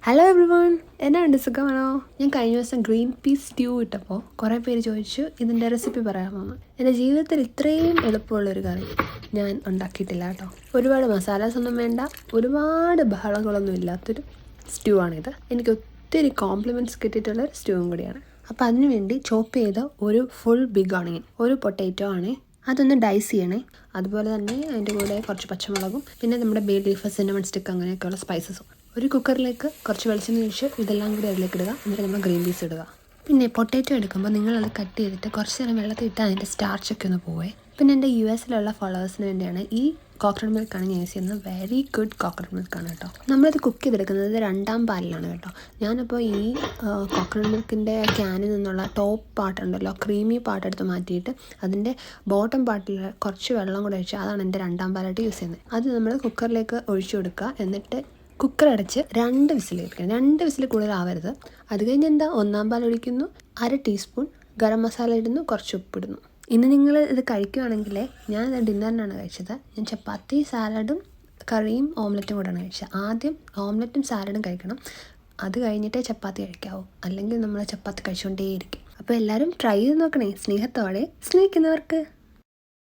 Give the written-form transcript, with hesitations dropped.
Hello every one, എന്നാ ഉണ്ട്, സുഖമാണോ? ഞാൻ കഴിഞ്ഞ ദിവസം ഗ്രീൻ പീസ് സ്റ്റ്യൂ ഇട്ടപ്പോൾ കുറേ പേര് ചോദിച്ചു ഇതിൻ്റെ റെസിപ്പി പറയാമോ. എൻ്റെ ജീവിതത്തിൽ ഇത്രയും എളുപ്പമുള്ളൊരു കറി ഞാൻ ഉണ്ടാക്കിയിട്ടില്ല കേട്ടോ. ഒരുപാട് മസാലാസ് ഒന്നും വേണ്ട, ഒരുപാട് ബഹളങ്ങളൊന്നും ഇല്ലാത്തൊരു സ്റ്റ്യൂ ആണിത്. എനിക്ക് ഒത്തിരി കോംപ്ലിമെൻറ്റ്സ് കിട്ടിയിട്ടുള്ളൊരു സ്റ്റ്യൂവും കൂടിയാണ്. അപ്പോൾ അതിനുവേണ്ടി ചോപ്പ് ചെയ്ത ഒരു ഫുൾ ബിഗ് ഓണിയൻ, ഒരു പൊട്ടാറ്റോ ആണ്, അതൊന്ന് ഡൈസ് ചെയ്യണേ. അതുപോലെ തന്നെ അതിൻ്റെ കൂടെ കുറച്ച് പച്ചമുളകും പിന്നെ നമ്മുടെ ബേ ലീഫ്, സിന്നമൺ സ്റ്റിക്ക്, അങ്ങനെയൊക്കെയുള്ള സ്പൈസസും. ഒരു കുക്കറിലേക്ക് കുറച്ച് വെളിച്ചെണ്ണ ഒഴിച്ച് ഇതെല്ലാം കൂടി അതിലേക്ക് ഇടുക. എന്നിട്ട് നമ്മൾ ഗ്രീൻ പീസ് ഇടുക. പിന്നെ പൊട്ടാറ്റോ എടുക്കുമ്പോൾ നിങ്ങളത് കട്ട് ചെയ്തിട്ട് കുറച്ച് നേരം വെള്ളത്തിൽ ഇട്ട് അതിൻ്റെ സ്റ്റാർച്ചൊക്കെ ഒന്ന് പോവേ. പിന്നെ എൻ്റെ US ഫോളോവേഴ്സിന് വേണ്ടിയാണ് ഈ കോക്കനട്ട് മിൽക്കാണ് ഞാൻ യൂസ് ചെയ്യുന്നത്. വെരി ഗുഡ് കോക്കനട്ട് മിൽക്കാണ് കേട്ടോ. നമ്മളിത് കുക്ക് ചെയ്തെടുക്കുന്നത് 2ാം പാലിലാണ് കേട്ടോ. ഞാനപ്പോൾ ഈ കോക്കനട്ട് മിൽക്കിൻ്റെ ക്യാനിൽ നിന്നുള്ള ടോപ്പ് പാർട്ടുണ്ടല്ലോ, ക്രീമി പാർട്ട് എടുത്ത് മാറ്റിയിട്ട് അതിൻ്റെ ബോട്ടം പാർട്ടിൽ കുറച്ച് വെള്ളം കൂടെ ഒഴിച്ച് അതാണ് എൻ്റെ 2ാം പാലായിട്ട് യൂസ് ചെയ്യുന്നത്. അത് നമ്മൾ കുക്കറിലേക്ക് ഒഴിച്ചു കൊടുക്കുക. എന്നിട്ട് കുക്കർ അടച്ച് 2 വിസിൽ കേൾപ്പിക്കണം. 2 വിസിൽ കൂടുതലാവരുത്. അത് കഴിഞ്ഞ് എന്താ, 1ാം പാൽ ഒഴിക്കുന്നു, 1/2 ടീസ്പൂൺ ഗരം മസാല ഇടുന്നു, കുറച്ച് ഉപ്പിടുന്നു. ഇന്ന് നിങ്ങൾ ഇത് കഴിക്കുകയാണെങ്കിൽ, ഞാൻ ഡിന്നറിനാണ് കഴിച്ചത്. ഞാൻ ചപ്പാത്തി, സാലഡും കറിയും ഓംലെറ്റും കൂടെയാണ് കഴിച്ചത്. ആദ്യം ഓംലെറ്റും സാലഡും കഴിക്കണം, അത് കഴിഞ്ഞിട്ടേ ചപ്പാത്തി കഴിക്കാവൂ. അല്ലെങ്കിൽ നമ്മൾ ചപ്പാത്തി കഴിച്ചുകൊണ്ടേയിരിക്കും. അപ്പോൾ എല്ലാവരും ട്രൈ ചെയ്ത് നോക്കണേ. സ്നേഹത്തോടെ, സ്നേഹിക്കുന്നവർക്ക്.